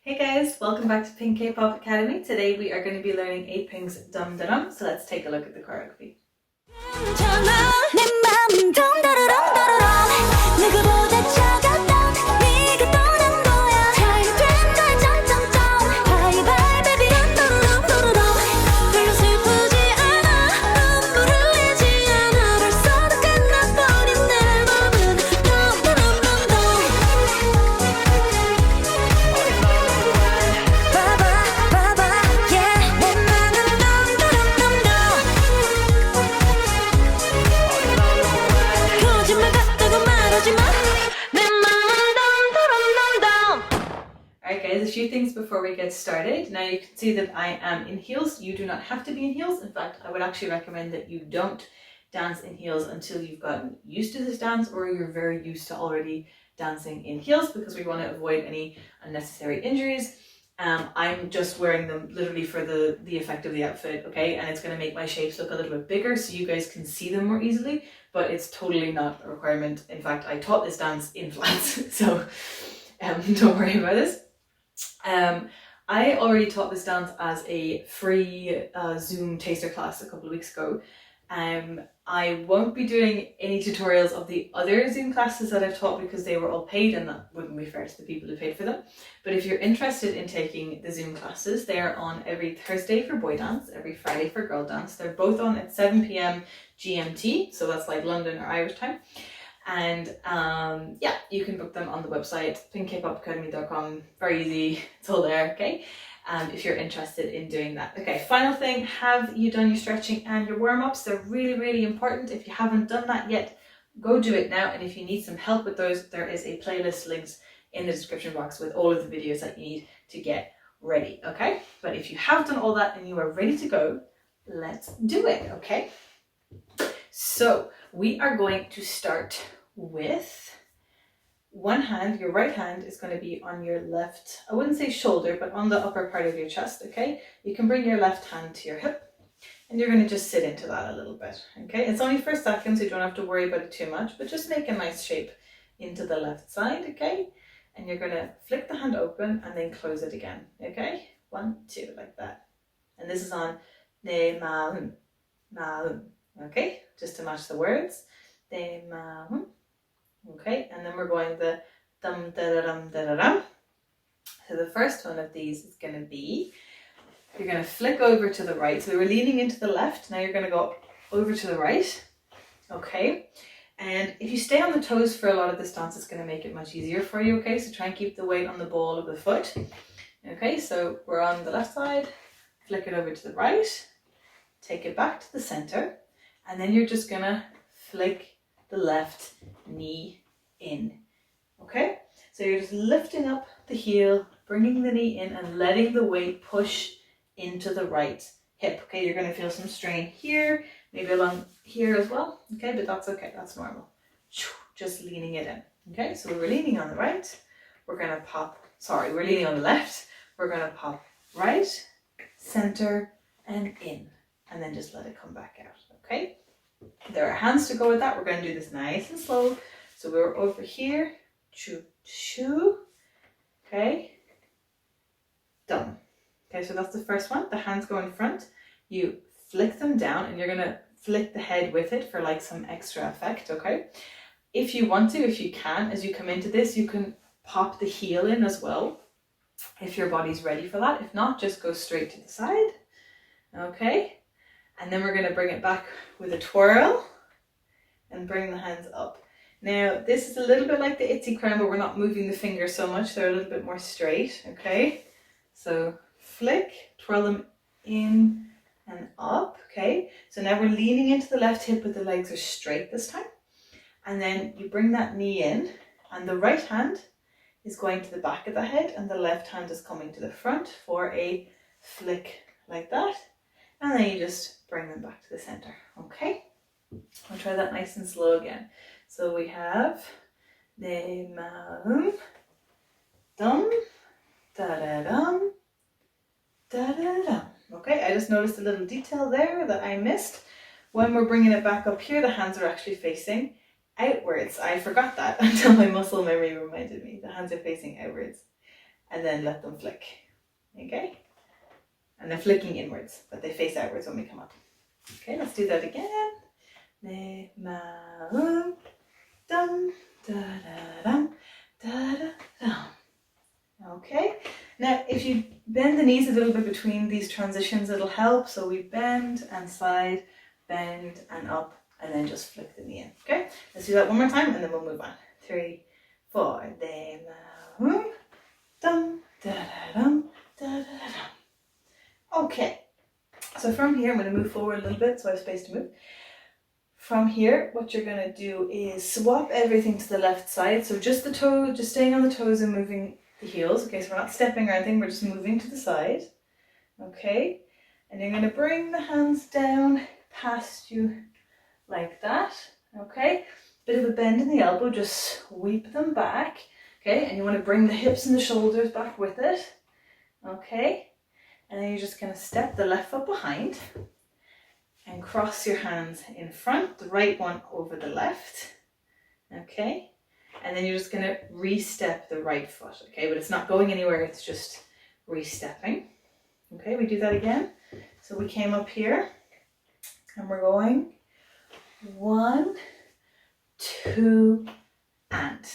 Hey guys, welcome back to Pink K-Pop Academy. Today we are going to be learning APink's Dumhdurum, so let's take a look at the choreography. Alright guys, a few things before we get started. Now you can see that I am in heels. You do not have to be in heels. In fact, I would actually recommend that you don't dance in heels until you've gotten used to this dance or you're very used to already dancing in heels, because we want to avoid any unnecessary injuries. I'm just wearing them literally for the effect of the outfit, okay? And it's going to make my shapes look a little bit bigger so you guys can see them more easily, but it's totally not a requirement. In fact, I taught this dance in flats, so don't worry about this. I already taught this dance as a free Zoom taster class a couple of weeks ago. I won't be doing any tutorials of the other Zoom classes that I've taught because they were all paid and that wouldn't be fair to the people who paid for them. But if you're interested in taking the Zoom classes, they are on every Thursday for boy dance, every Friday for girl dance. They're both on at 7 p.m. GMT, so that's like London or Irish time. And yeah, you can book them on the website, pinkkpopacademy.com. Very easy, it's all there, okay? If you're interested in doing that. Okay, final thing, have you done your stretching and your warm-ups? They're really, really important. If you haven't done that yet, go do it now. And if you need some help with those, there is a playlist linked in the description box with all of the videos that you need to get ready, okay? But if you have done all that and you are ready to go, let's do it, okay? So we are going to start with one hand. Your right hand is going to be on your left, I wouldn't say shoulder, but on the upper part of your chest, okay? You can bring your left hand to your hip and you're going to just sit into that a little bit, okay? It's only for a second, so you don't have to worry about it too much, but just make a nice shape into the left side, okay? And you're going to flick the hand open and then close it again, okay? 1, 2, like that. And this is on 내 마음, 마음, okay? Just to match the words. 내 마음. Okay, and then we're going the dum da dum da dum. So the first one of these is going to be, you're going to flick over to the right. So we're leaning into the left. Now you're going to go over to the right. Okay, and if you stay on the toes for a lot of this dance, it's going to make it much easier for you. Okay, so try and keep the weight on the ball of the foot. Okay, so we're on the left side. Flick it over to the right. Take it back to the center, and then you're just going to flick the left knee in, okay? So you're just lifting up the heel, bringing the knee in and letting the weight push into the right hip, okay? You're going to feel some strain here, maybe along here as well, okay? But that's okay, that's normal. Just leaning it in, okay? So we're leaning on the right, we're going to pop, we're leaning on the left, we're going to pop right, center, and in, and then just let it come back out, okay? There are hands to go with that. We're going to do this nice and slow. So we're over here, choo choo, okay, done. Okay, so that's the first one. The hands go in front. You flick them down and you're going to flick the head with it for like some extra effect, okay? If you want to, if you can, as you come into this, you can pop the heel in as well, if your body's ready for that. If not, just go straight to the side, okay? And then we're going to bring it back with a twirl and bring the hands up. Now, this is a little bit like the Itsy crown, but we're not moving the fingers so much. They're a little bit more straight, okay? So flick, twirl them in and up, okay? So now we're leaning into the left hip, but the legs are straight this time. And then you bring that knee in, and the right hand is going to the back of the head, and the left hand is coming to the front for a flick like that. And then you just bring them back to the center, okay? I'll try that nice and slow again. So we have 내 마음, dum, da-da-dum, da-da-dum. Okay, I just noticed a little detail there that I missed. When we're bringing it back up here, the hands are actually facing outwards. I forgot that until my muscle memory reminded me. The hands are facing outwards. and then let them flick. Okay? And they're flicking inwards, but they face outwards when we come up. Okay, let's do that again. Ne, ma, dum, da, da, dum, da, da, dum. Okay, now if you bend the knees a little bit between these transitions, it'll help. So we bend and slide, bend and up, and then just flick the knee in. Okay, let's do that one more time and then we'll move on. 3, 4, de, ma, dum, da, da, dum, da, da, dum. Okay, so from here, I'm going to move forward a little bit so I have space to move. From here, what you're going to do is swap everything to the left side. So just the toe, just staying on the toes and moving the heels. Okay, so we're not stepping or anything, we're just moving to the side. Okay, and you're going to bring the hands down past you like that. Okay, bit of a bend in the elbow, just sweep them back. Okay, and you want to bring the hips and the shoulders back with it. Okay, and then you're just going to step the left foot behind and cross your hands in front, the right one over the left. Okay, and then you're just going to re-step the right foot. Okay, but it's not going anywhere, it's just re-stepping. Okay, we do that again. So we came up here and we're going 1, 2, and.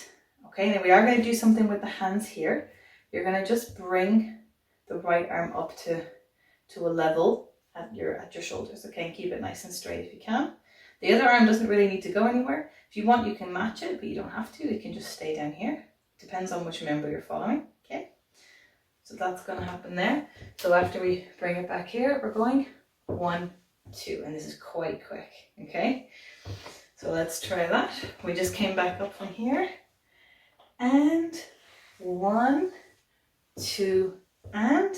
Okay, now we are going to do something with the hands here. You're going to just bring the right arm up to a level at your shoulders. Okay, and keep it nice and straight if you can. The other arm doesn't really need to go anywhere. If you want, you can match it, but you don't have to. It can just stay down here. Depends on which member you're following. Okay, so that's going to happen there. So after we bring it back here, we're going 1, 2, and this is quite quick. Okay, so let's try that. We just came back up from here, and 1, 2, and.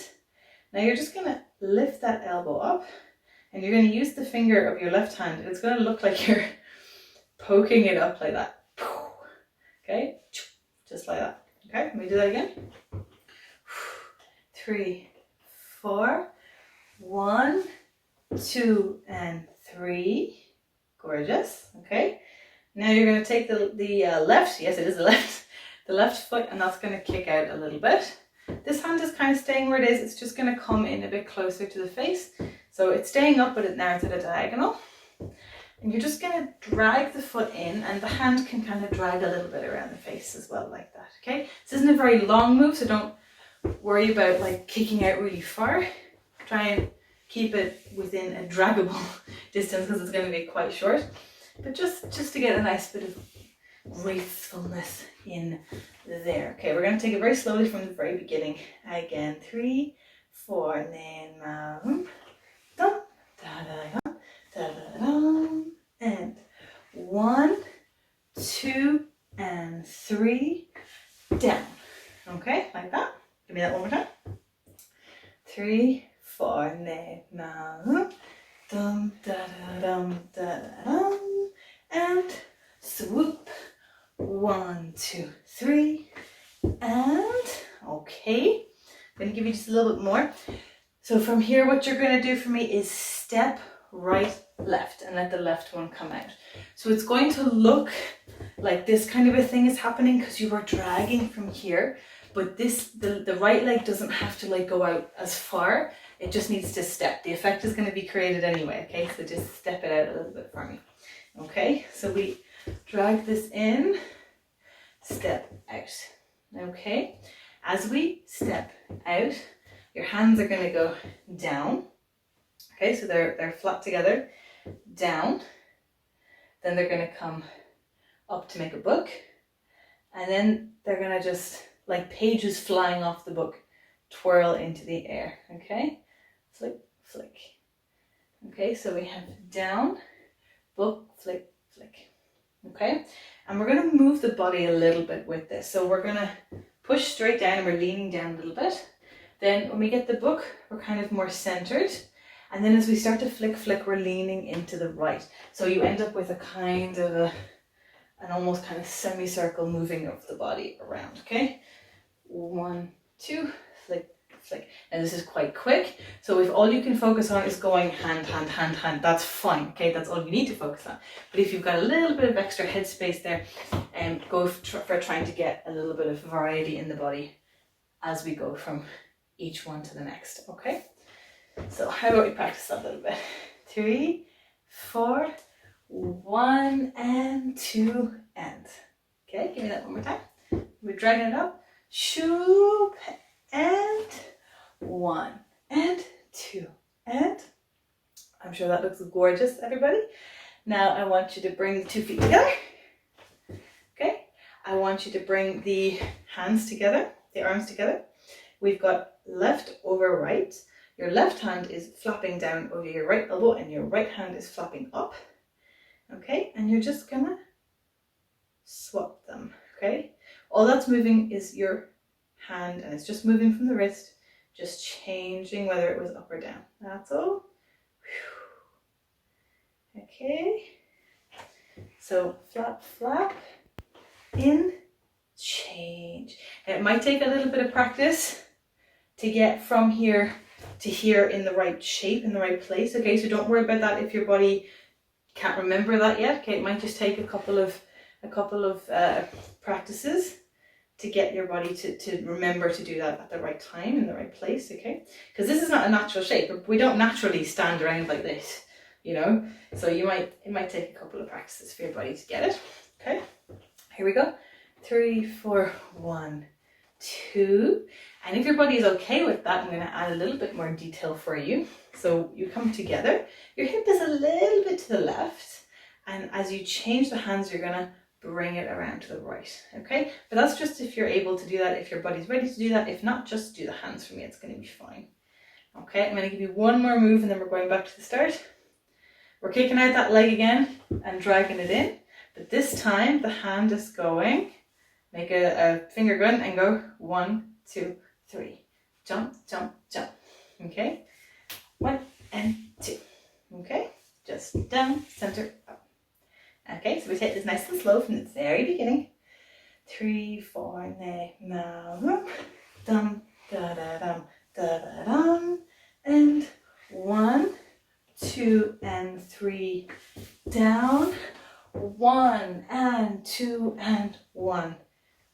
Now you're just going to lift that elbow up and you're going to use the finger of your left hand. It's going to look like you're poking it up like that. Okay, just like that. Okay, let me do that again. 3, 4, 1, 2, and 3. Gorgeous. Okay, now you're going to take the left, yes it is the left foot, and that's going to kick out a little bit. This hand is kind of staying where it is. It's just going to come in a bit closer to the face. So it's staying up, but now it's at a diagonal. And you're just going to drag the foot in, and the hand can kind of drag a little bit around the face as well, like that. Okay, this isn't a very long move, so don't worry about like kicking out really far. Try and keep it within a draggable distance because it's going to be quite short. But just to get a nice bit of gracefulness in there. Okay, we're going to take it very slowly from the very beginning. Again, 3, 4, and then dum, da da dum, da da dum, and 1, 2, and 3, down. Okay, like that. Give me that one more time. 3, 4, and then dum, da da dum, da da dum, and swoop. 1, 2, 3, and okay. I'm going to give you just a little bit more. So from here, what you're going to do for me is step right, left, and let the left one come out. So it's going to look like this kind of a thing is happening because you are dragging from here, but the right leg doesn't have to like go out as far. It just needs to step. The effect is going to be created anyway. Okay, so just step it out a little bit for me. Okay, so we drag this in, step out. Okay, as we step out, your hands are going to go down. Okay, so they're flat together, down. Then they're going to come up to make a book, and then they're going to just like pages flying off the book, twirl into the air. Okay, flick, flick. Okay, so we have down, book, flick, flick. Okay, and we're going to move the body a little bit with this. So we're going to push straight down and we're leaning down a little bit. Then when we get the book, we're kind of more centered. And then as we start to flick, flick, we're leaning into the right. So you end up with a kind of an almost kind of semicircle moving of the body around. Okay, 1, 2, flick, flick. And this is quite quick. So if all you can focus on is going hand, hand, hand, hand, that's fine. Okay, that's all you need to focus on. But if you've got a little bit of extra headspace there, go for trying to get a little bit of variety in the body as we go from each one to the next, okay? So how about we practice that a little bit? 3, 4, 1 and 2 and. Okay, give me that one more time. We're dragging it up. Shoop and 1 and 2 and. I'm sure that looks gorgeous, everybody. Now I want you to bring the 2 feet together. Okay, I want you to bring the hands together, the arms together. We've got left over right. Your left hand is flapping down over your right elbow and your right hand is flapping up. Okay, and you're just gonna swap them, okay? All that's moving is your hand and it's just moving from the wrist, just changing whether it was up or down. That's all. Okay, so flap, flap, in, change. And it might take a little bit of practice to get from here to here in the right shape, in the right place. Okay, so don't worry about that if your body can't remember that yet. Okay, it might just take a couple of practices to get your body to remember to do that at the right time, in the right place, okay? Because this is not a natural shape. We don't naturally stand around like this, you know? So it might take a couple of practices for your body to get it, okay? Here we go. 3, 4, 1, 2. And if your body is okay with that, I'm going to add a little bit more detail for you. So you come together, your hip is a little bit to the left, and as you change the hands, you're going to bring it around to the right, okay? But that's just if you're able to do that, if your body's ready to do that. If not, just do the hands for me, it's going to be fine. Okay, I'm going to give you one more move and then we're going back to the start. We're kicking out that leg again and dragging it in, but this time the hand is going, make a finger gun and go 1, 2, 3, jump, jump, jump, okay? 1 and 2, okay? Just down, center, up. Okay, so we take this nice and slow from the very beginning. 3, 4, ne, na, dum, da da dum, da da dum, and 1, 2 and 3, down, 1 and 2 and 1,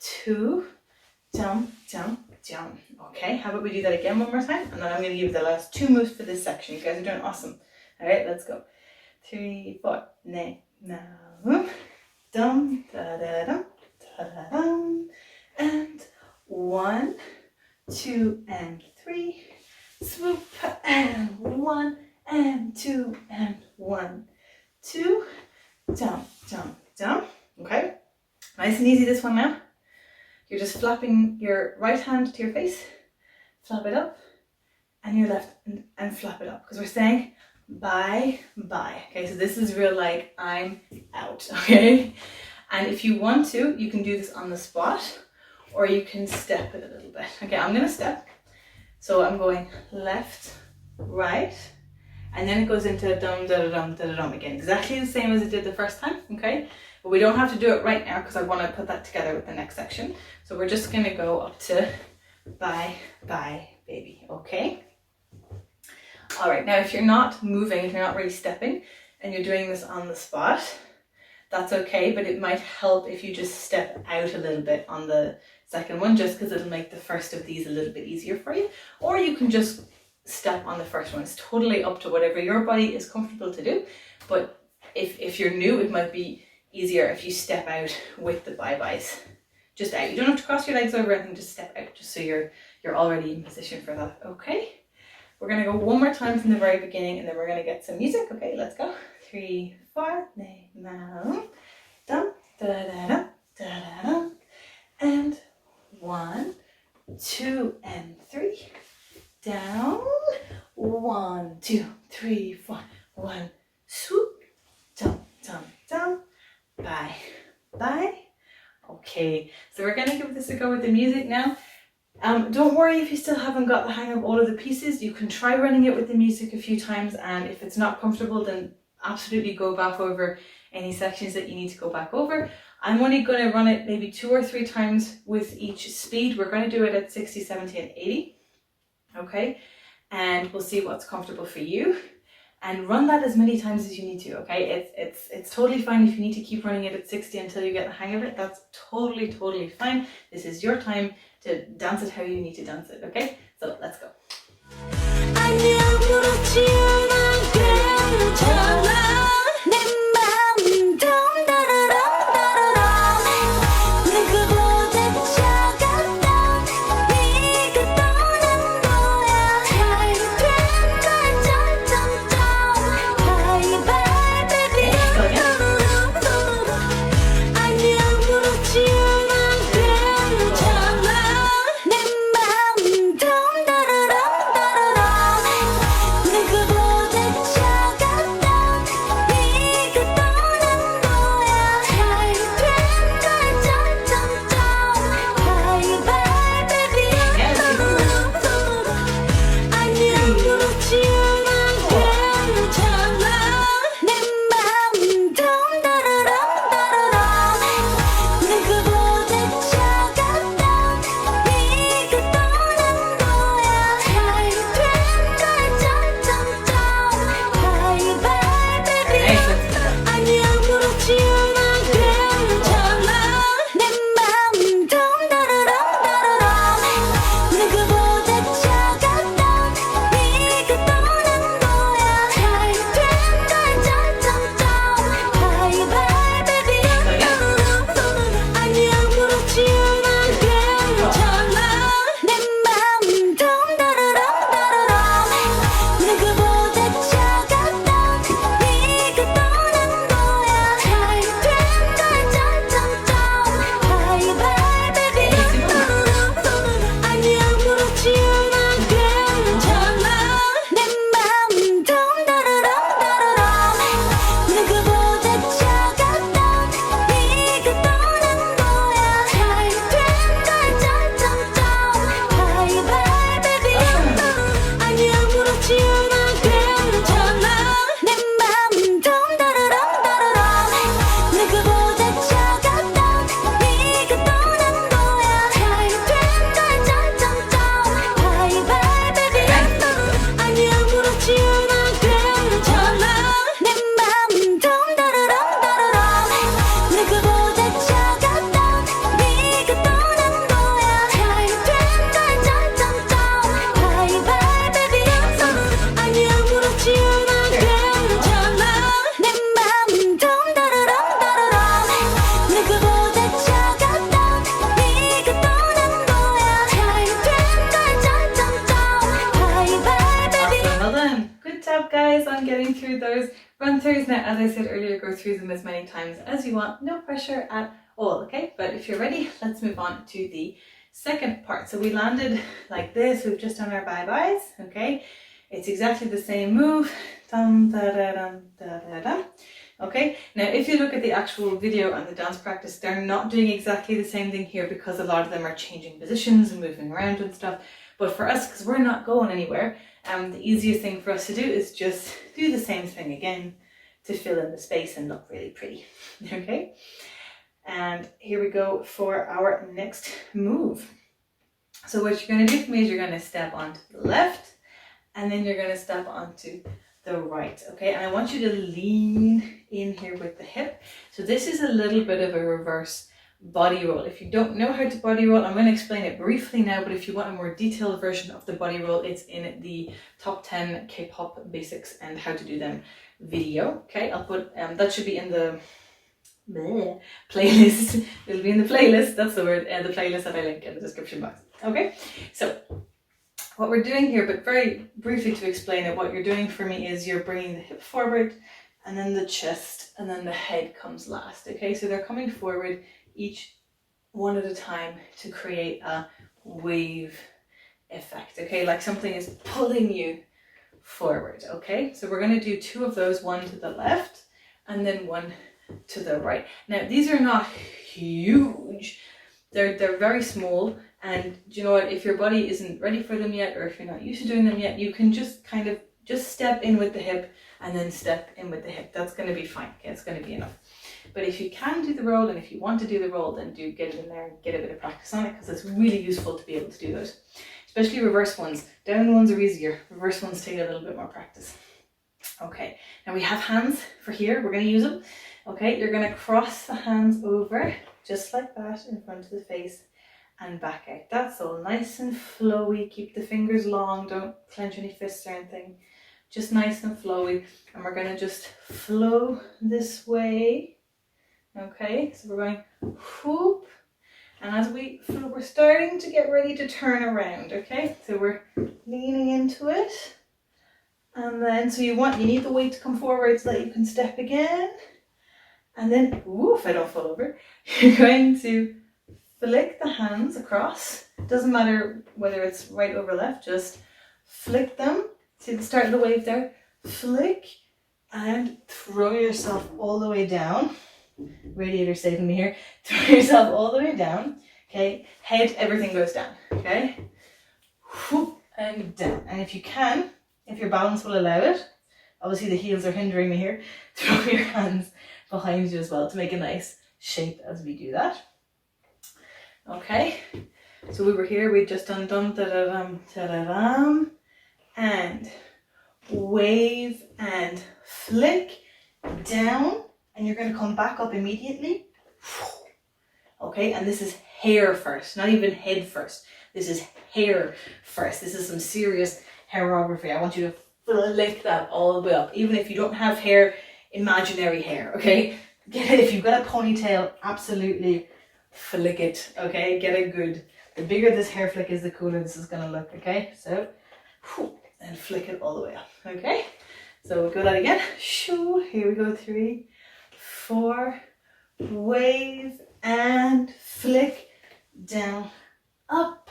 2, jump, jump, jump. Okay, how about we do that again one more time, and then I'm going to give you the last 2 moves for this section. You guys are doing awesome. All right, let's go. 3, 4, ne, na, dum, da da dum, da da dum, and 1, 2 and 3, swoop, and 1 and 2 and 1, 2, jump, jump, jump. Okay, nice and easy this one now. You're just flapping your right hand to your face, flap it up, and your left and flap it up, because we're saying bye, bye. Okay, so this is real like I'm out, okay? And if you want to, you can do this on the spot, or you can step it a little bit. Okay, I'm gonna step. So I'm going left, right, and then it goes into dum, da, da, dum, da, da, dum again. Exactly the same as it did the first time, okay? But we don't have to do it right now because I want to put that together with the next section. So we're just going to go up to bye, bye, baby, okay? All right, now if you're not moving, if you're not really stepping, and you're doing this on the spot, that's okay, but it might help if you just step out a little bit on the second one, just because it'll make the first of these a little bit easier for you. Or you can just step on the first one. It's totally up to whatever your body is comfortable to do. But if you're new, it might be easier if you step out with the bye-byes. Just out. You don't have to cross your legs over anything, just step out, just so you're already in position for that, okay? We're going to go one more time from the very beginning, and then we're going to get some music. Okay, let's go. 3, 4, ne, na, dum, da da da da da da, and 1, 2 and 3, down, 1, 2, 3, 4, 1, swoop, jump, jump, jump, bye, bye. Okay, so we're going to give this a go with the music now. Don't worry if you still haven't got the hang of all of the pieces. You can try running it with the music a few times, and if it's not comfortable, then absolutely go back over any sections that you need to go back over. I'm only going to run it maybe 2 or 3 times with each speed. We're going to do it at 60, 70 and 80. Okay, and we'll see what's comfortable for you. and run that as many times as you need to, okay? It's totally fine if you need to keep running it at 60 until you get the hang of it. That's totally fine. This is your time to dance it how you need to dance it, okay? So let's go. On getting through those run-throughs. Now, as I said earlier, go through them as many times as you want, no pressure at all, okay? But if you're ready, let's move on to the second part. So we landed like this, we've just done our bye-byes, okay? It's exactly the same move, dum da da dum da da dum. Okay, now if you look at the actual video and the dance practice, they're not doing exactly the same thing here because a lot of them are changing positions and moving around and stuff. But for us, because we're not going anywhere, the easiest thing for us to do is just do the same thing again to fill in the space and look really pretty. Okay, and here we go for our next move. So what you're going to do for me is you're going to step onto the left and then you're going to step onto the right, okay? And I want you to lean in here with the hip. So this is a little bit of a reverse body roll. If you don't know how to body roll, I'm going to explain it briefly now, but if you want a more detailed version of the body roll, it's in the top 10 K-pop basics and how to do them video, okay? I'll put, that should be in the playlist. It'll be in the playlist, that's the word, the playlist that I link in the description box, okay? So what we're doing here, but very briefly to explain it, what you're doing for me is you're bringing the hip forward and then the chest and then the head comes last, okay? So they're coming forward each one at a time to create a wave effect, okay? Like something is pulling you forward, okay? So we're going to do two of those, one to the left and then one to the right. Now these are not huge, they're very small, and do you know what, if your body isn't ready for them yet or if you're not used to doing them yet, you can just kind of just step in with the hip and then step in with the hip. That's going to be fine, okay? It's going to be enough. But if you can do the roll and if you want to do the roll, then do get it in there and get a bit of practice on it, because it's really useful to be able to do those, especially reverse ones. Down ones are easier, reverse ones take a little bit more practice. Okay, now we have hands for here, we're going to use them. Okay, you're going to cross the hands over just like that in front of the face and back out. That's all nice and flowy. Keep the fingers long, don't clench any fists or anything. Just nice and flowy. And we're going to just flow this way. Okay, so we're going whoop. And as we flow, we're starting to get ready to turn around. Okay, so we're leaning into it. And then, so you need the weight to come forward so that you can step again. And then, ooh, if I don't fall over, you're going to flick the hands across. Doesn't matter whether it's right over left, just flick them. See the start of the wave there? Flick and throw yourself all the way down. Radiator saving me here. Throw yourself all the way down. Okay, head, everything goes down. Okay, whoop, and down. And if you can, if your balance will allow it, obviously the heels are hindering me here, throw your hands behind you as well to make a nice shape as we do that. Okay, so we were here, we just done dum-da-da-dum, ta-da-dum, and wave and flick down, and you're going to come back up immediately. Okay, and this is hair first, not even head first. This is hair first. This is some serious hairography. I want you to flick that all the way up. Even if you don't have hair, imaginary hair, okay? Get it. If you've got a ponytail, absolutely flick it, okay? Get it good. The bigger this hair flick is, the cooler this is going to look, okay? So, and flick it all the way up, okay? So we'll go that again. Shoo, here we go. 3, 4, wave and flick down, up.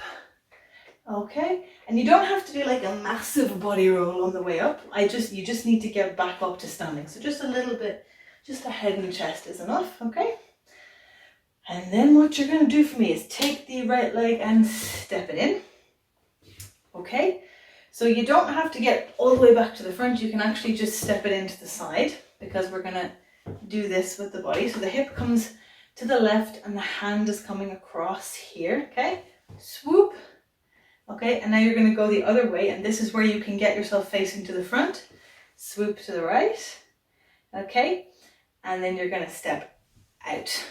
Okay, and you don't have to do like a massive body roll on the way up. You just need to get back up to standing. So just a little bit, just a head and chest is enough, okay? And then what you're going to do for me is take the right leg and step it in. Okay, so you don't have to get all the way back to the front. You can actually just step it into the side, because we're going to do this with the body. So the hip comes to the left and the hand is coming across here, okay? Swoop. Okay, and now you're going to go the other way, and this is where you can get yourself facing to the front. Swoop to the right. Okay, and then you're going to step out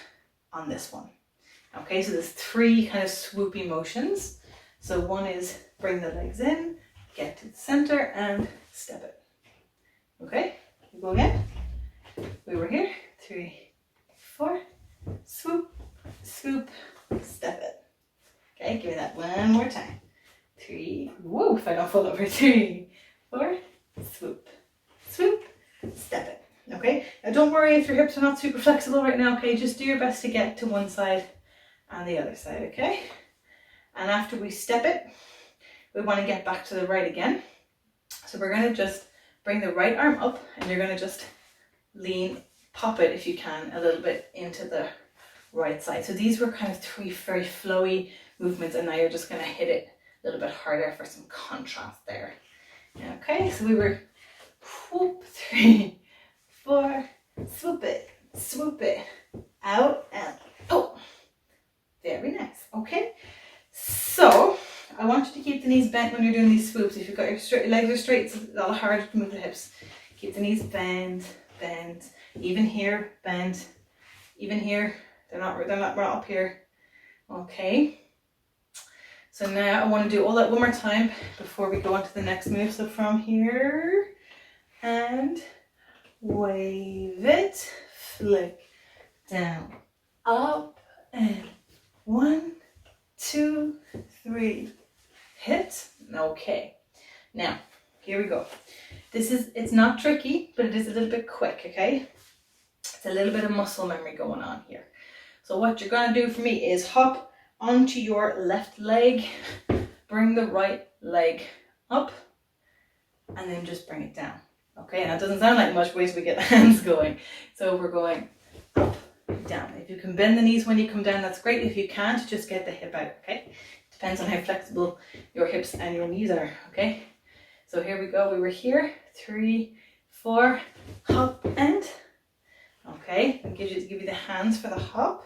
on this one. Okay, so there's 3 kind of swoopy motions. So one is bring the legs in, get to the center, and step it. Okay, we go again. We were here. 3, 4, swoop, swoop, step it. Okay, give me that one more time. 3, whoa, if I don't fall over. 3, 4, swoop, swoop, step it. Okay, now don't worry if your hips are not super flexible right now. Okay, just do your best to get to one side and the other side. Okay, and after we step it, we want to get back to the right again. So we're going to just bring the right arm up, and you're going to just lean, pop it if you can a little bit into the right side. So these were kind of 3 very flowy movements, and now you're just going to hit it a little bit harder for some contrast there. Okay, so we were whoop, 3, 4, swoop it, out and oh, very nice. Okay, so I want you to keep the knees bent when you're doing these swoops. If you've got your legs are straight, it's a lot harder to move the hips. Keep the knees bent, even here, bend, even here. We're not up here. Okay. So now I want to do all that one more time before we go on to the next move. So from here and wave it, flick down, up, and 1, 2, 3, hit. Okay. Now, here we go. It's not tricky, but it is a little bit quick, okay? It's a little bit of muscle memory going on here. So what you're going to do for me is hop onto your left leg, bring the right leg up, and then just bring it down. Okay, and that doesn't sound like much, ways we get the hands going. So we're going up, down. If you can bend the knees when you come down, that's great. If you can't, just get the hip out, okay? Depends on how flexible your hips and your knees are, okay? So here we go. We were here. 3, 4, hop and, okay, I'll give you the hands for the hop.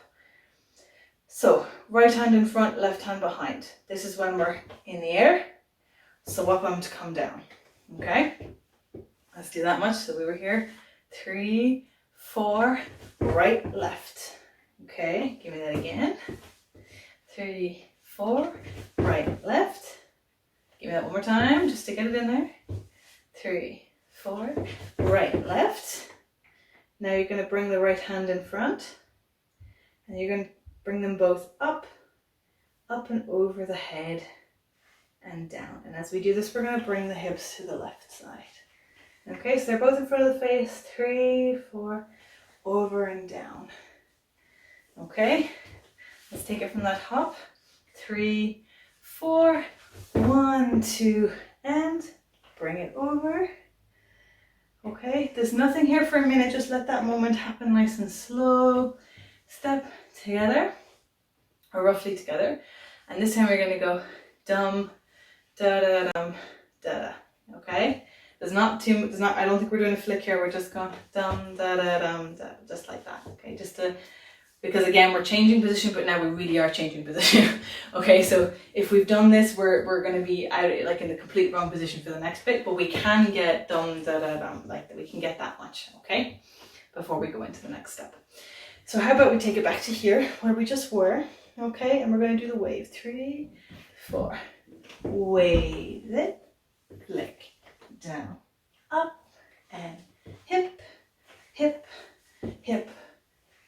So right hand in front, left hand behind. This is when we're in the air. So up, I'm to come down. Okay. Let's do that much. So we were here. 3, 4, right, left. Okay, give me that again. 3, 4, right, left. Give me that one more time, just to get it in there. 3, 4, right, left. Now you're going to bring the right hand in front, and you're going to bring them both up and over the head and down. And as we do this, we're going to bring the hips to the left side. Okay, so they're both in front of the face. 3, 4, over and down. Okay, let's take it from that hop. 3, 4, 1, 2, and bring it over. Okay, there's nothing here for a minute, just let that moment happen nice and slow. Step together, or roughly together. And this time we're going to go dum, da da dum, da da. Okay? I don't think we're doing a flick here, we're just going dum, da da dum, da, just like that. Okay, because again, we're changing position, but now we really are changing position. Okay, so if we've done this, we're going to be out like in the complete wrong position for the next bit, but we can get dum, da da dum, like we can get that much, okay, before we go into the next step. So how about we take it back to here, where we just were, okay, and we're going to do the wave. 3, 4, wave it, click, down, up, and hip, hip, hip,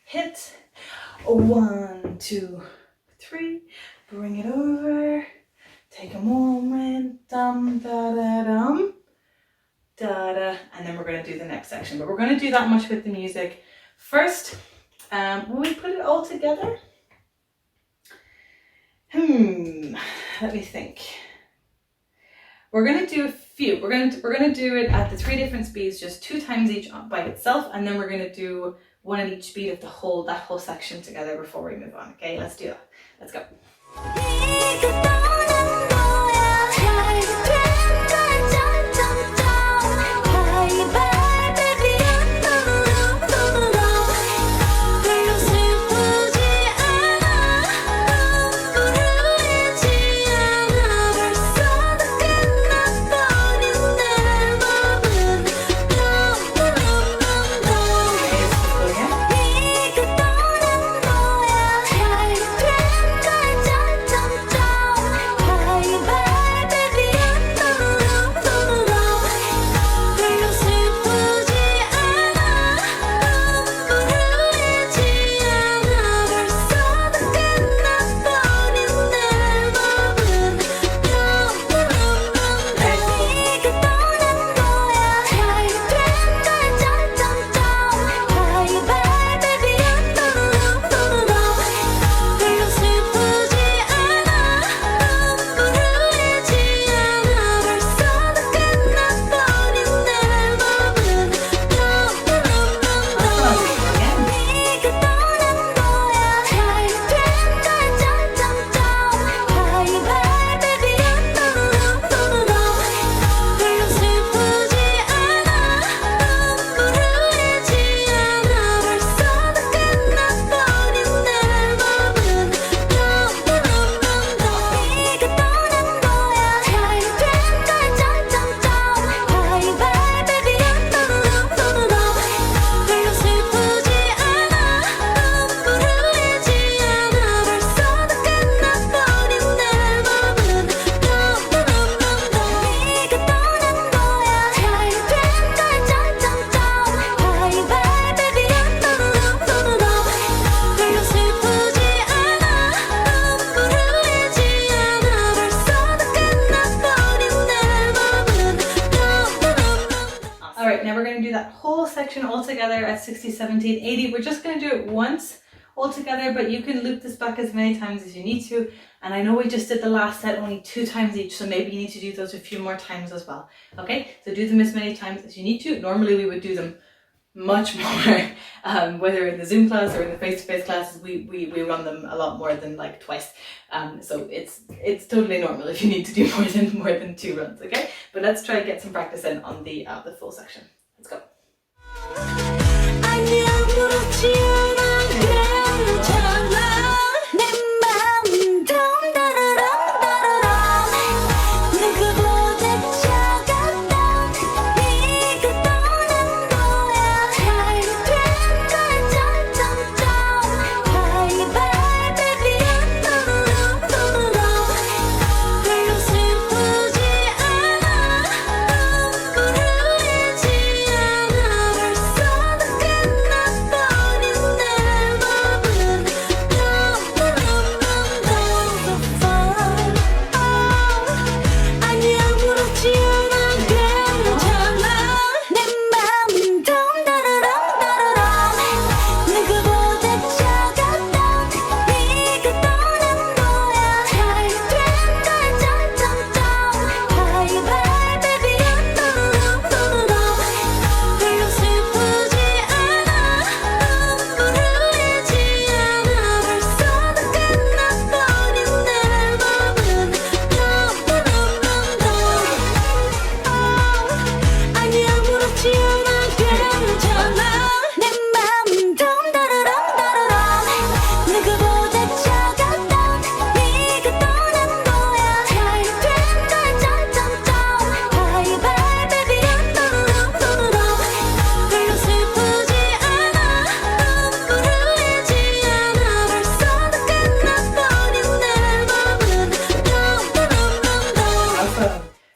hit. 1, 2, 3, bring it over, take a moment, dum, da, da, dum, da, da, and then we're going to do the next section, but we're going to do that much with the music. First, will we put it all together? Let me think. We're going to do a few. We're going to do it at the 3 different speeds, just 2 times each by itself, and then we're going to do 1 at each speed of that whole section together before we move on. Okay, let's do that. Let's go. All together at 60, 70, 80. We're just going to do it once all together, but you can loop this back as many times as you need to. And I know we just did the last set only 2 times each, so maybe you need to do those a few more times as well. Okay, so do them as many times as you need to. Normally we would do them much more, whether in the Zoom class or in the face-to-face classes, we run them a lot more than like twice. So it's totally normal if you need to do more than 2 runs. Okay, but let's try and get some practice in on the full section. Let's go.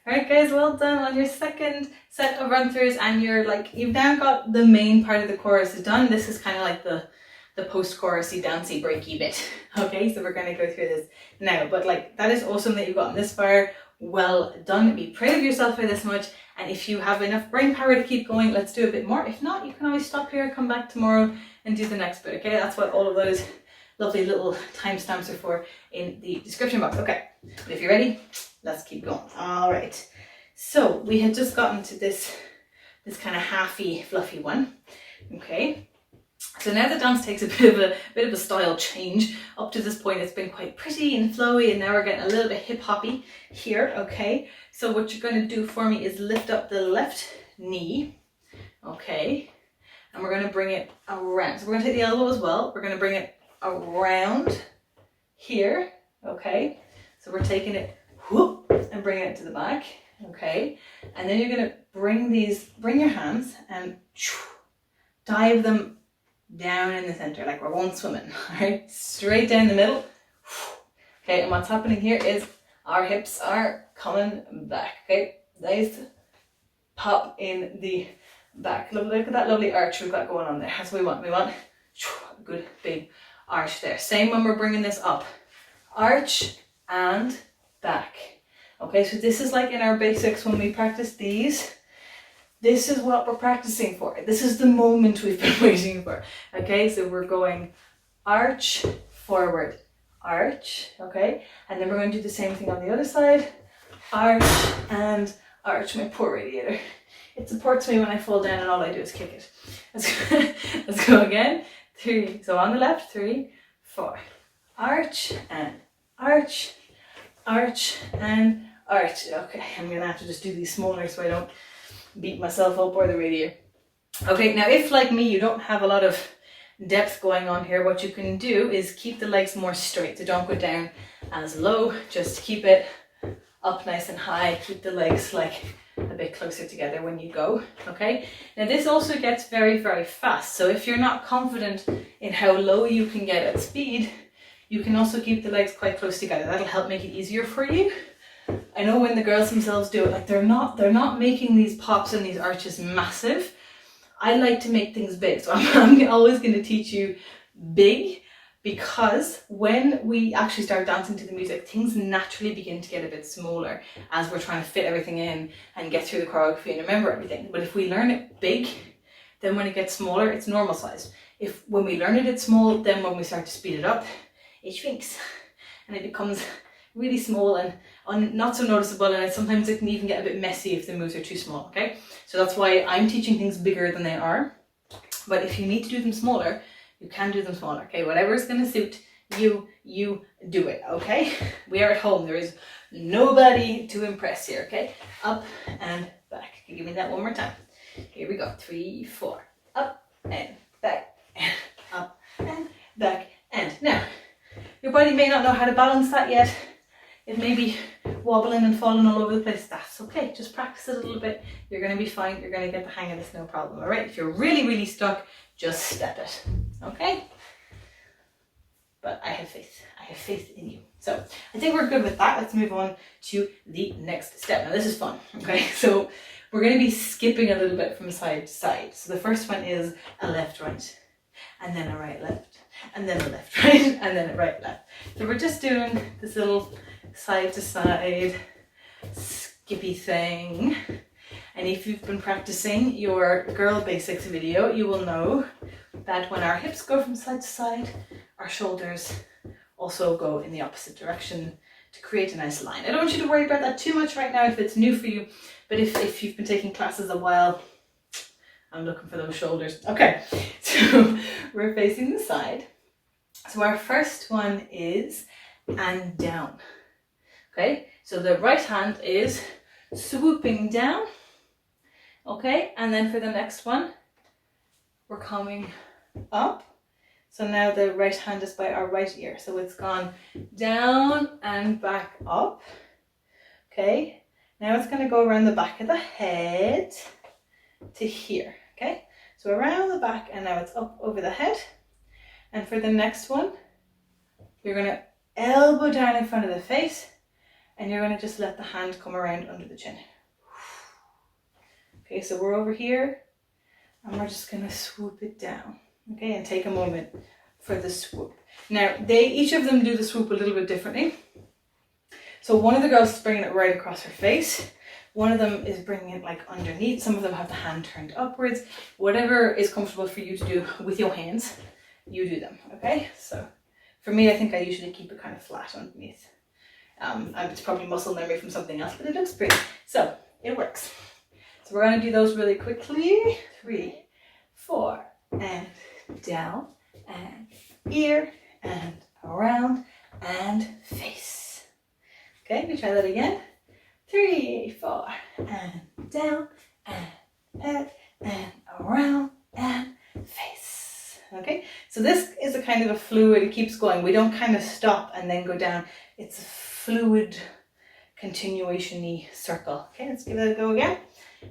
Alright guys, well done on your second set of run throughs, and you've now got the main part of the chorus done. This is kind of like the post-chorusy, dancey, breaky bit. Okay, so we're going to go through this now, but like, that is awesome that you've gotten this far. Well done, be proud of yourself for this much, and if you have enough brain power to keep going, let's do a bit more. If not, you can always stop here, come back tomorrow and do the next bit. Okay, that's what all of those lovely little timestamps are for in the description box. Okay, but if you're ready, let's keep going. All right, so we had just gotten to this kind of halfy, fluffy one. Okay, so now the dance takes a bit of a style change. Up to this point, it's been quite pretty and flowy, and now we're getting a little bit hip hoppy here. Okay, so what you're going to do for me is lift up the left knee. Okay, and we're going to bring it around. So we're going to take the elbow as well. We're going to bring it around here. Okay, so we're taking it whoop and bringing it to the back. Okay, and then you're going to bring your hands and dive them down in the center like we're going swimming. All right, straight down the middle. Okay, and what's happening here is our hips are coming back. Okay, nice pop in the back. Look at that lovely arch we've got going on there. That's what we want. We want a good big arch there. Same when we're bringing this up. Arch and back. Okay, so this is like in our basics when we practice these. This is what we're practicing for. This is the moment we've been waiting for. Okay, so we're going arch, forward, arch, okay? And then we're going to do the same thing on the other side. Arch and arch. My poor radiator. It supports me when I fall down and all I do is kick it. Let's go again. 3. So on the left, 3, 4. Arch and arch, arch and arch. Okay, I'm going to have to just do these smaller so I don't beat myself up or the radiator. Okay, now if like me you don't have a lot of depth going on here, what you can do is keep the legs more straight. So don't go down as low, just keep it up nice and high. Keep the legs like a bit closer together when you go. Okay, now this also gets very, very fast. So if you're not confident in how low you can get at speed, you can also keep the legs quite close together. That'll help make it easier for you. I know when the girls themselves do it, like they're not making these pops and these arches massive. I like to make things big, so I'm always going to teach you big, because when we actually start dancing to the music, things naturally begin to get a bit smaller as we're trying to fit everything in and get through the choreography and remember everything. But if we learn it big, then when it gets smaller, it's normal size. When we learn it, it's small, then when we start to speed it up, it shrinks and it becomes really small and not so noticeable, and sometimes it can even get a bit messy if the moves are too small. Okay, so that's why I'm teaching things bigger than they are, but if you need to do them smaller, you can do them smaller. Okay, whatever is going to suit you, you do it. Okay, we are at home, there is nobody to impress here. Okay, up and back. Give me that one more time. Here we go. 3, 4, up and back and up and back. And now your body may not know how to balance that yet. It may be wobbling and falling all over the place. That's okay. Just practice it a little bit. You're going to be fine. You're going to get the hang of this, no problem. All right. If you're really, really stuck, just step it. Okay. But I have faith. I have faith in you. So I think we're good with that. Let's move on to the next step. Now this is fun. Okay. So we're going to be skipping a little bit from side to side. So the first one is a left, right, and then a right, left, and then a left, right, and then a right, left. So we're just doing this little side to side skippy thing. And if you've been practicing your girl basics video, you will know that when our hips go from side to side, our shoulders also go in the opposite direction to create a nice line. I don't want you to worry about that too much right now if it's new for you, but if you've been taking classes a while, I'm looking for those shoulders. Okay, so we're facing the side. So our first one is and down. Okay, so the right hand is swooping down. Okay, and then for the next one, we're coming up. So now the right hand is by our right ear. So it's gone down and back up. Okay, now it's going to go around the back of the head to here. Okay, so around the back, and now it's up over the head. And for the next one, you're going to elbow down in front of the face and you're going to just let the hand come around under the chin. Okay, so we're over here, and we're just going to swoop it down. Okay, and take a moment for the swoop. Now, each of them do the swoop a little bit differently. So one of the girls is bringing it right across her face. One of them is bringing it like underneath. Some of them have the hand turned upwards. Whatever is comfortable for you to do with your hands, you do them, okay? So for me, I think I usually keep it kind of flat underneath. It's probably muscle memory from something else, but it looks pretty. So it works. So we're going to do those really quickly. 3, 4, and down, and ear, and around, and face. Okay, we try that again. 3, 4, and down, and head, and around, and face. Okay, so this is a kind of a fluid, it keeps going. We don't kind of stop and then go down. It's a fluid continuation-y circle. Okay, let's give that a go again.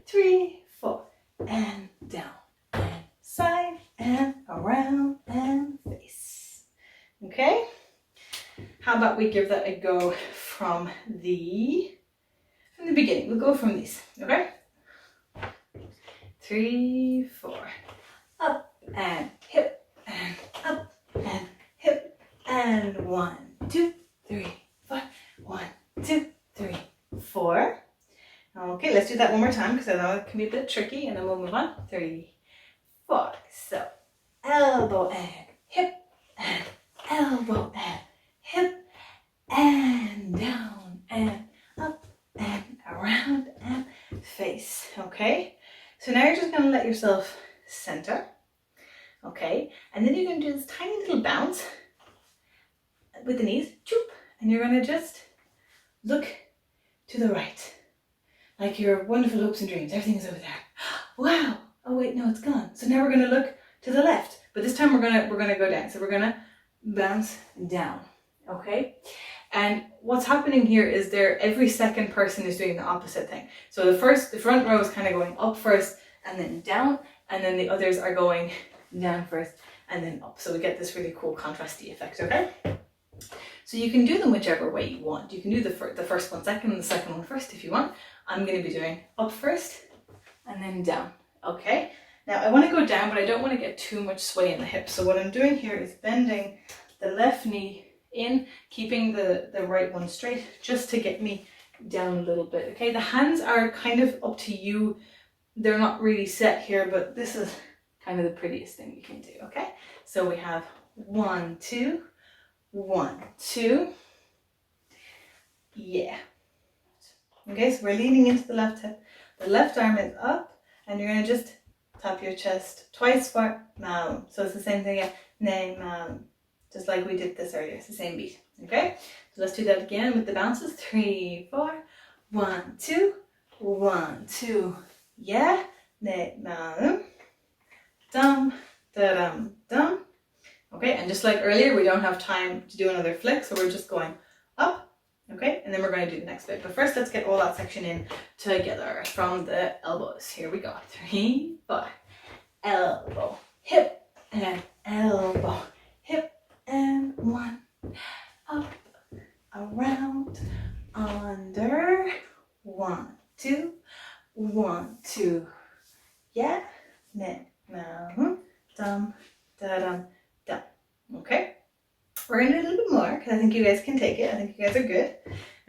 3, 4, and down, and side, and around, and face. Okay, how about we give that a go from the beginning. We'll go from these, okay? 3, 4, up and hip, and up and hip, and 1, 2, 3, 4, 1, 2, 3, 4. Okay, let's do that one more time because I know it can be a bit tricky, and then we'll move on. 3, 4. So elbow and hip, and elbow and hip, and down and up and around and face. Okay, so now you're just going to let yourself center. Okay, and then you're going to do this tiny little bounce with the knees, choop, and you're going to just look to the right, like your wonderful hopes and dreams. Everything is over there. Wow. Oh wait, no, it's gone. So now we're going to look to the left, but this time we're going to go down. So we're going to bounce down. Okay. And what's happening here is every second person is doing the opposite thing. So the front row is kind of going up first and then down, and then the others are going down first and then up. So we get this really cool contrasty effect, okay? So you can do them whichever way you want. You can do the first one second and the second one first if you want. I'm going to be doing up first and then down, okay? Now I want to go down, but I don't want to get too much sway in the hips. So what I'm doing here is bending the left knee in, keeping the right one straight, just to get me down a little bit. Okay, the hands are kind of up to you. They're not really set here, but this is kind of the prettiest thing you can do. Okay, so we have 1, 2, 1, 2. Yeah. Okay, so we're leaning into the left hip. The left arm is up, and you're going to just tap your chest twice for maum. So it's the same thing again. Ne maum. Just like we did this earlier, it's the same beat, okay? So let's do that again with the bounces. 3, 4, 1, 2, 1, 2, yeah, ne, na, dum, da, dum, dum. Okay, and just like earlier, we don't have time to do another flick, so we're just going up, okay? And then we're going to do the next bit. But first, let's get all that section in together from the elbows. Here we go. 3, 4, elbow, hip, and elbow, hip, and 1, up, around, under, 1, 2, 1, 2, yeah, ne, na, dum, da, dum, dum. Okay, we're gonna do a little bit more because I think you guys can take it. I think you guys are good.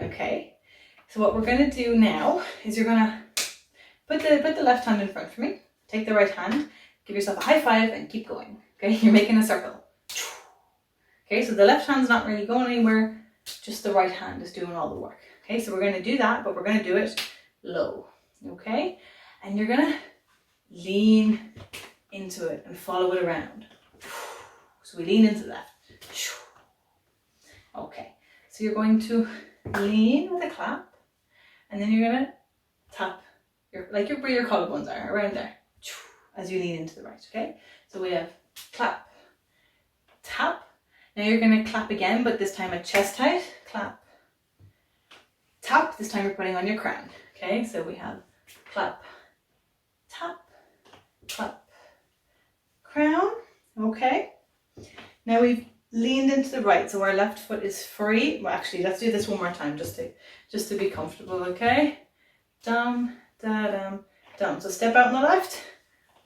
Okay, so what we're gonna do now is you're gonna put the left hand in front for me. Take the right hand, give yourself a high five, and keep going. Okay, you're making a circle. Okay, so the left hand's not really going anywhere, just the right hand is doing all the work. Okay, so we're going to do that, but we're going to do it low. Okay, and you're going to lean into it and follow it around. So we lean into the left. Okay, so you're going to lean with a clap, and then you're going to tap where your collarbones are, around there, as you lean into the right. Okay, so we have clap, tap. Now you're going to clap again, but this time at chest height. Clap, tap. This time you're putting on your crown. Okay, so we have clap, tap, clap, crown. Okay. Now we've leaned into the right, so our left foot is free. Well, actually, let's do this one more time just to be comfortable, okay? Dum, da, dum, dum. So step out on the left,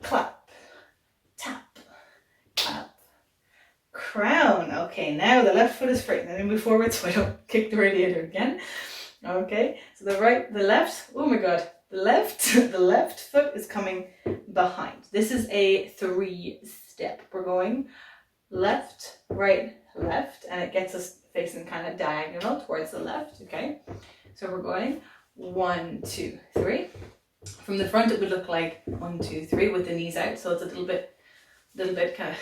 clap, tap, clap, crown. Okay, now the left foot is free. Now move forward so I don't kick the radiator again. Okay, so the left, oh my god, the left foot is coming behind. This is a 3-step. We're going left, right, left, and it gets us facing kind of diagonal towards the left, okay? So we're going 1, 2, 3. From the front it would look like 1, 2, 3 with the knees out, so it's a little bit kind of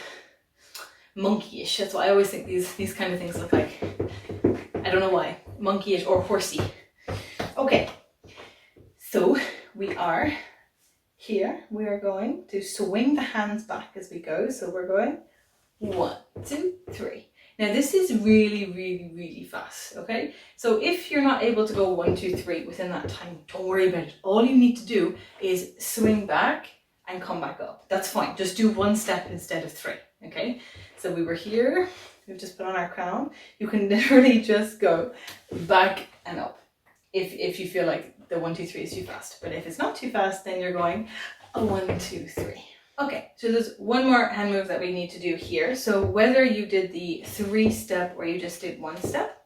monkeyish. That's why I always think these kind of things look like, I don't know why, monkeyish or horsey. Okay, so we are here. We are going to swing the hands back as we go. So we're going 1, 2, 3. Now this is really, really, really fast, okay? So if you're not able to go 1, 2, 3 within that time, don't worry about it. All you need to do is swing back and come back up. That's fine. Just do 1 step instead of 3, okay? So we were here. We've just put on our crown. You can literally just go back and up if you feel like the 1, 2, 3 is too fast. But if it's not too fast, then you're going 1, 2, 3. Okay, so there's one more hand move that we need to do here. So whether you did the 3-step or you just did 1 step,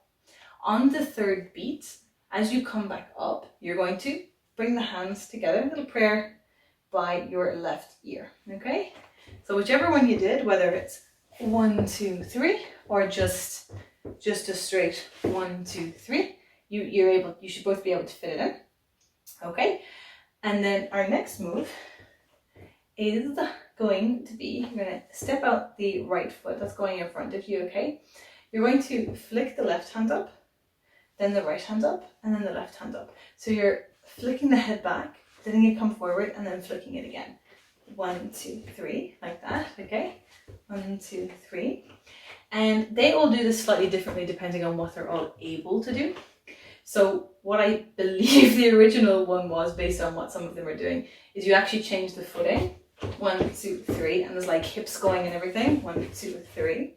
on the 3rd beat, as you come back up, you're going to bring the hands together, a little prayer by your left ear, okay? So whichever one you did, whether it's 1, 2, 3, or just a straight 1, 2, 3, you should both be able to fit it in, okay? And then our next move is going to be, you're going to step out the right foot that's going in front of you, okay? You're going to flick the left hand up, then the right hand up, and then the left hand up. So you're flicking the head back, letting it come forward, and then flicking it again. 1, 2, 3, like that, okay? 1, 2, 3. And they all do this slightly differently depending on what they're all able to do. So what I believe the original one was, based on what some of them are doing, is you actually change the footing. 1, 2, 3, and there's like hips going and everything. 1, 2, 3.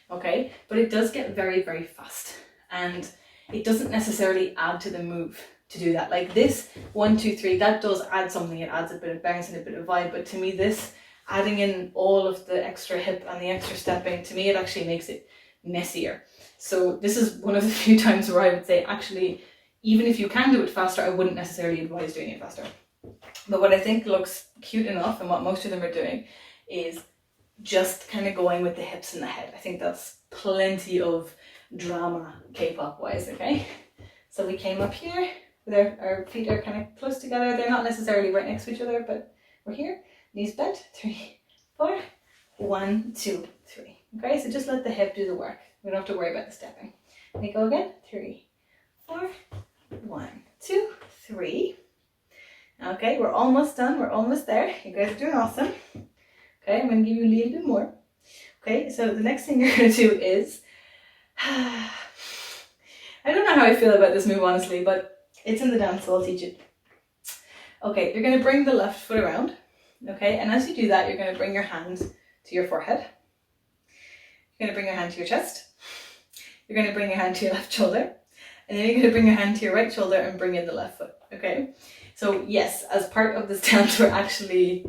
Okay, but it does get very, very fast, and it doesn't necessarily add to the move to do that. Like this 1, 2, 3, that does add something. It adds a bit of bounce and a bit of vibe. But to me, this adding in all of the extra hip and the extra stepping, to me, it actually makes it messier. So this is one of the few times where I would say, actually, even if you can do it faster, I wouldn't necessarily advise doing it faster. But what I think looks cute enough, and what most of them are doing, is just kind of going with the hips and the head. I think that's plenty of drama K-pop wise, okay? So we came up here, with our feet are kind of close together. They're not necessarily right next to each other, but we're here. Knees bent, 3, 4, 1, 2, 3. Okay, so just let the hip do the work. We don't have to worry about the stepping. We go again, 3, 4, 1, 2, 3. Okay, we're almost done. We're almost there. You guys are doing awesome. Okay, I'm going to give you a little bit more. Okay, so the next thing you're going to do is, I don't know how I feel about this move, honestly, but it's in the dance, so I'll teach it. Okay, you're going to bring the left foot around. Okay, and as you do that, you're going to bring your hand to your forehead. You're going to bring your hand to your chest. You're going to bring your hand to your left shoulder. And then you're going to bring your hand to your right shoulder and bring in the left foot. Okay, so yes, as part of this dance, we're actually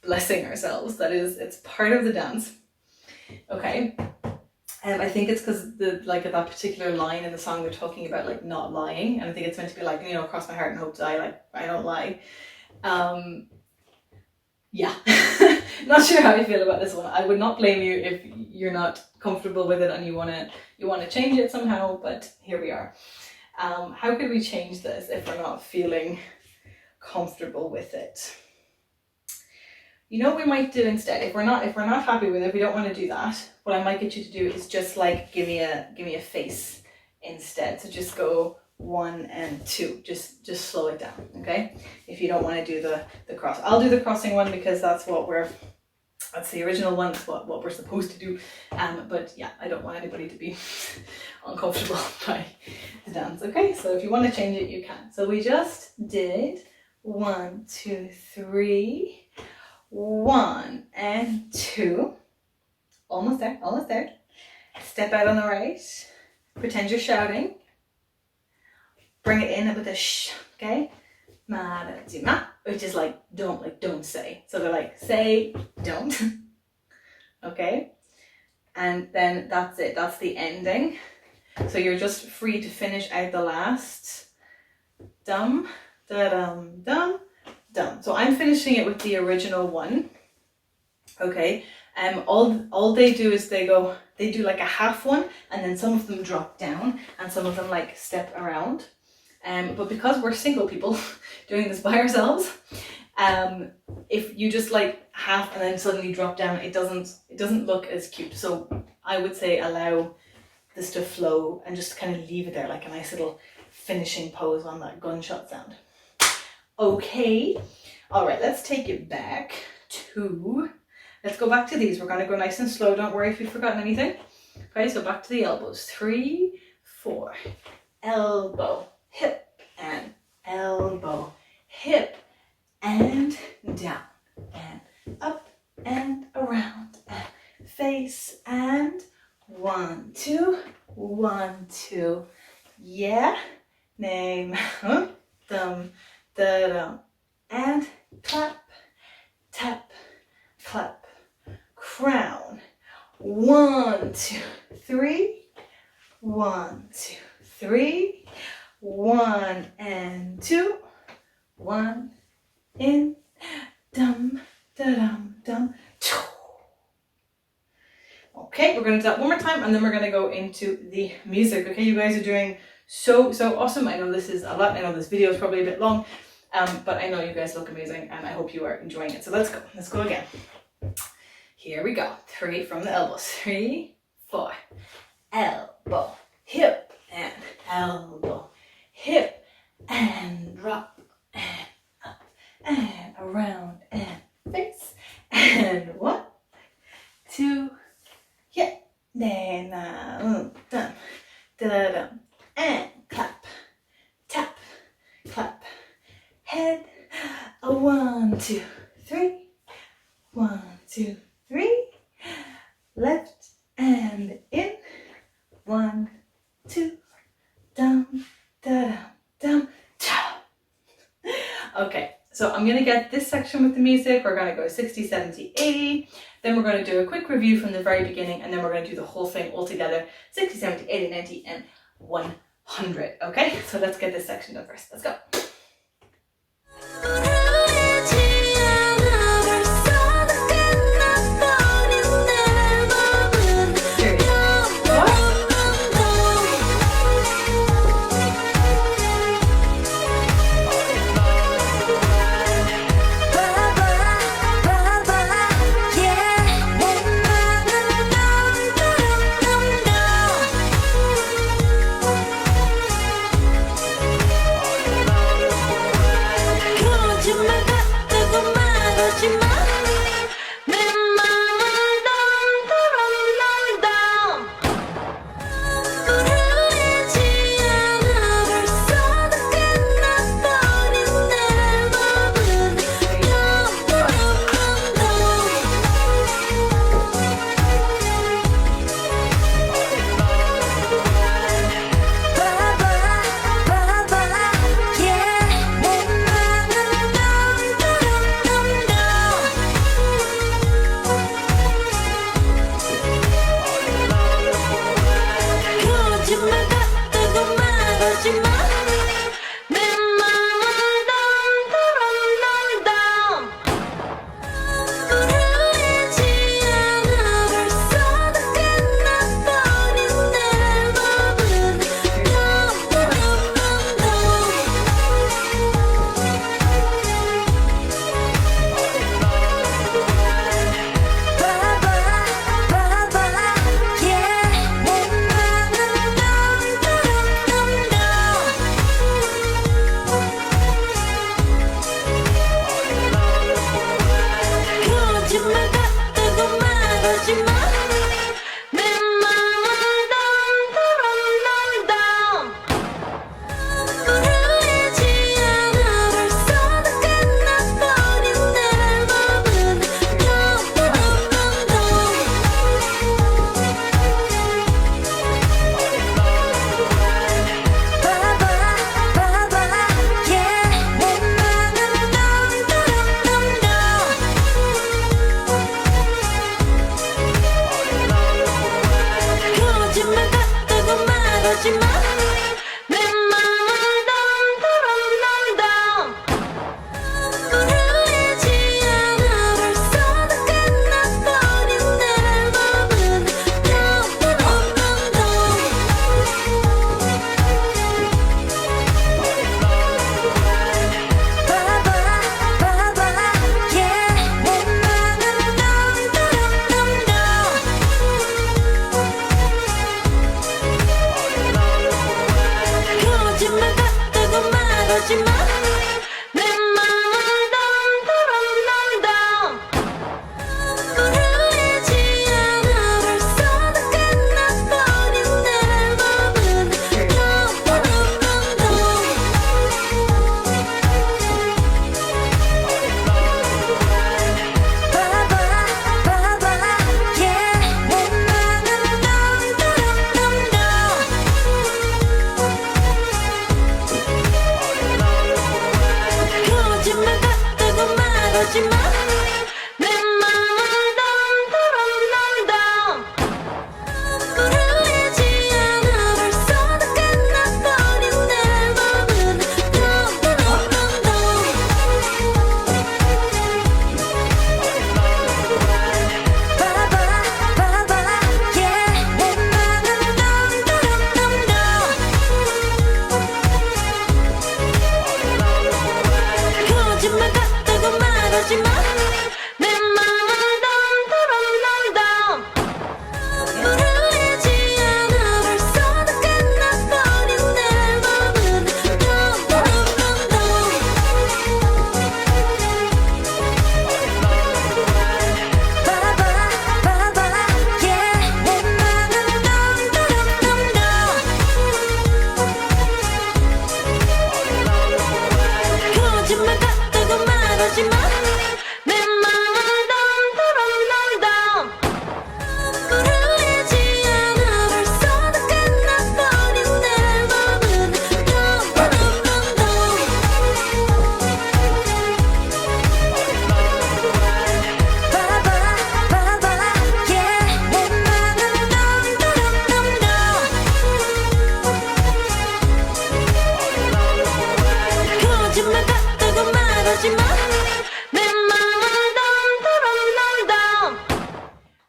blessing ourselves. That is, it's part of the dance. Okay, and I think it's because that particular line in the song, they're talking about like not lying, and I think it's meant to be like, you know, cross my heart and hope die, like I don't lie. Yeah, not sure how I feel about this one. I would not blame you if you're not comfortable with it and you want to change it somehow, but here we are. How could we change this if we're not feeling comfortable with it? You know what we might do instead, if we're not happy with it, if we don't want to do that, what I might get you to do is just like give me a face instead. So just go 1 and 2, just slow it down, okay? If you don't want to do the cross, I'll do the crossing one because that's the original one, that's what we're supposed to do. But yeah, I don't want anybody to be uncomfortable by the dance, okay? So if you want to change it, you can. So we just did 1, 2, 3, 1 and 2, almost there, Step out on the right. Pretend you're shouting. Bring it in with a sh, okay? Which is like don't say. So they're like say, don't. Okay? And then that's it. That's the ending. So you're just free to finish out the last dum, da dum, dum, dum. So I'm finishing it with the original one. Okay. All they do is they do like a half one, and then some of them drop down and some of them like step around. But because we're single people doing this by ourselves, if you just like half and then suddenly drop down, it doesn't look as cute. So I would say allow this to flow and just kind of leave it there like a nice little finishing pose on that gunshot sound. Okay, all right, let's take it back to, let's go back to these. We're going to go nice and slow. Don't worry if you've forgotten anything. Okay, so back to the elbows. 3, 4, elbow, hip, and elbow, hip, and down, and up, and around, and face, and 1, 2, 1, 2, yeah, name, dum, da, dum, and clap, tap, clap, crown, 1, 2, 3, 1, 2, 3, 1 and 2, 1 in, dum, da, dum, dum, Okay, we're going to do that one more time and then we're going to go into the music. Okay, you guys are doing so awesome. I know this is a lot. I know this video is probably a bit long, but I know you guys look amazing and I hope you are enjoying it. So let's go. Let's go again. Here we go. 3 from the elbows. 3, 4. Elbow, hip, and elbow, hip, and drop, and up, and around, and face, and 1, 2, yeah, then dum, da dum, and clap, tap, clap, head, 1, 2, 3, 1, 2, 3, left and in, 1, 2, dum, da dum, dum, cha. Okay, so I'm gonna get this section with the music. We're gonna go 60, 70, 80. Then we're going to do a quick review from the very beginning, and then we're going to do the whole thing all together, 60, 70, 80, 90, and 100. Okay, so let's get this section done first. Let's go.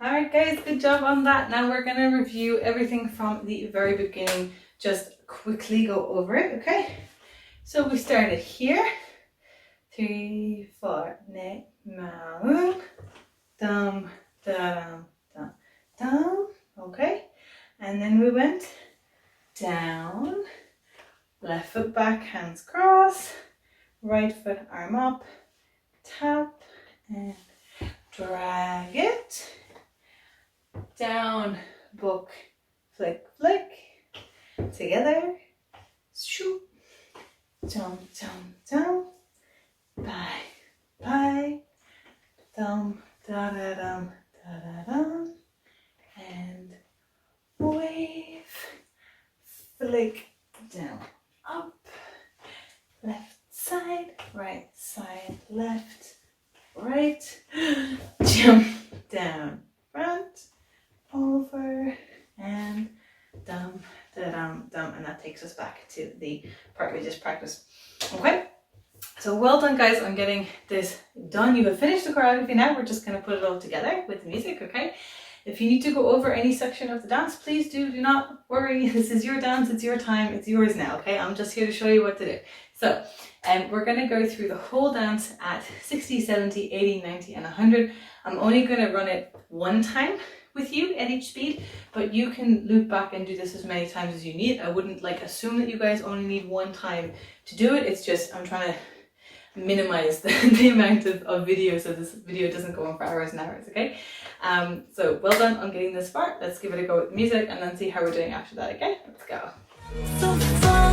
Alright guys, good job on that. Now we're going to review everything from the very beginning, just quickly go over it, okay? So we started here, 3, 4, ne, ma, dum, da, dum, dum, okay? And then we went down, left foot back, hands cross, right foot arm up, tap, and drag it, down, book, flick, flick, together, shoot, jump, jump, jump, bye, bye, dum, da da dum, da da dum, and wave, flick, down, up, left side, right side, left, right, jump, down, front, over, and dum, da dum, dum, and that takes us back to the part we just practiced. Okay, so well done guys on getting this done. You have finished the choreography now. We're just going to put it all together with the music, okay? If you need to go over any section of the dance, please do not worry. This is your dance, it's your time, it's yours now, okay? I'm just here to show you what to do. So we're going to go through the whole dance at 60, 70, 80, 90 and 100. I'm only going to run it one time with you at each speed, but you can loop back and do this as many times as you need. I wouldn't assume that you guys only need one time to do it. It's just I'm trying to minimize the amount of video so this video doesn't go on for hours and hours, okay? So well done on getting this far. Let's give it a go with the music and then see how we're doing after that, okay? Let's go. So fun.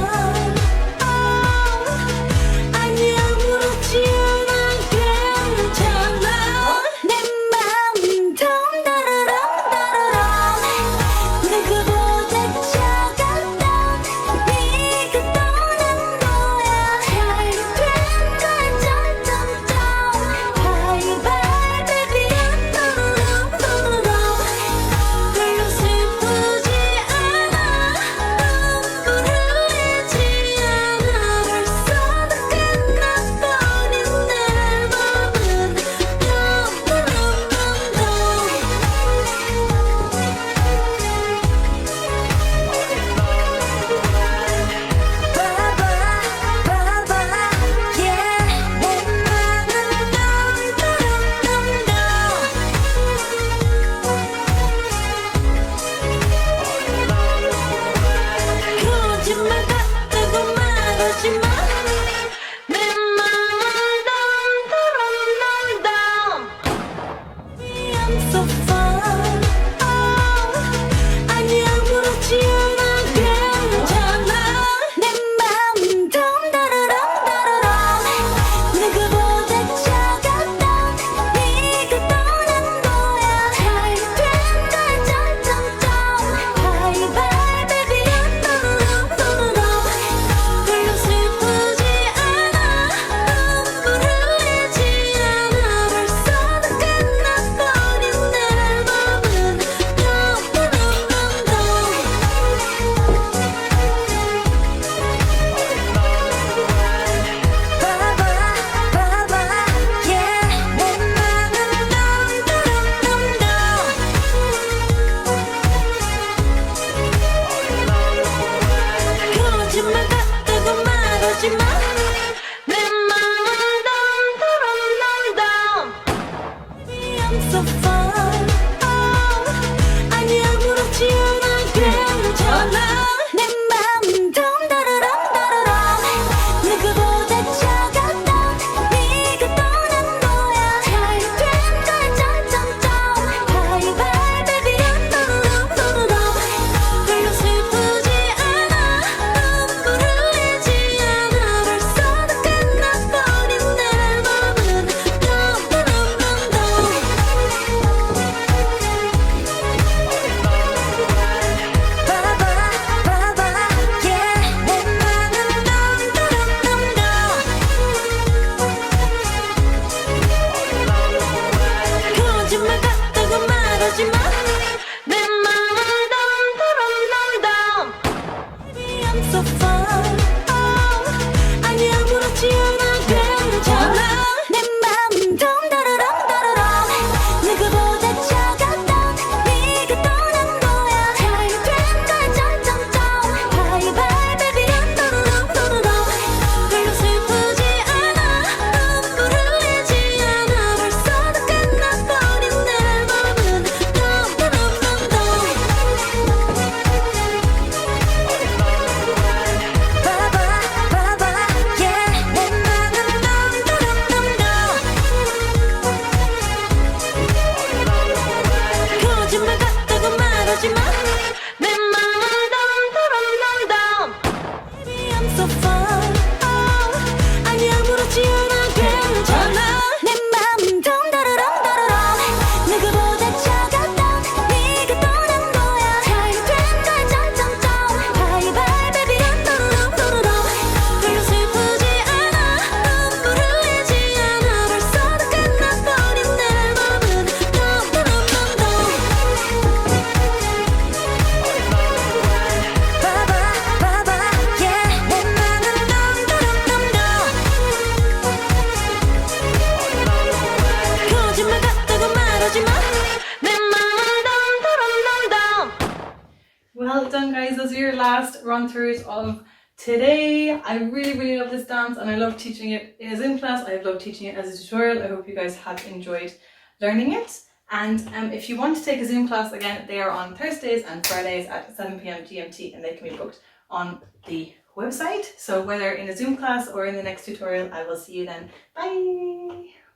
Well done, guys. Those are your last run throughs of today. I really love this dance and I love teaching it in a Zoom class. I've loved teaching it as a tutorial. I hope you guys have enjoyed learning it. And if you want to take a Zoom class, again, they are on Thursdays and Fridays at 7 p.m. GMT and they can be booked on the website. So whether in a Zoom class or in the next tutorial, I will see you then. Bye!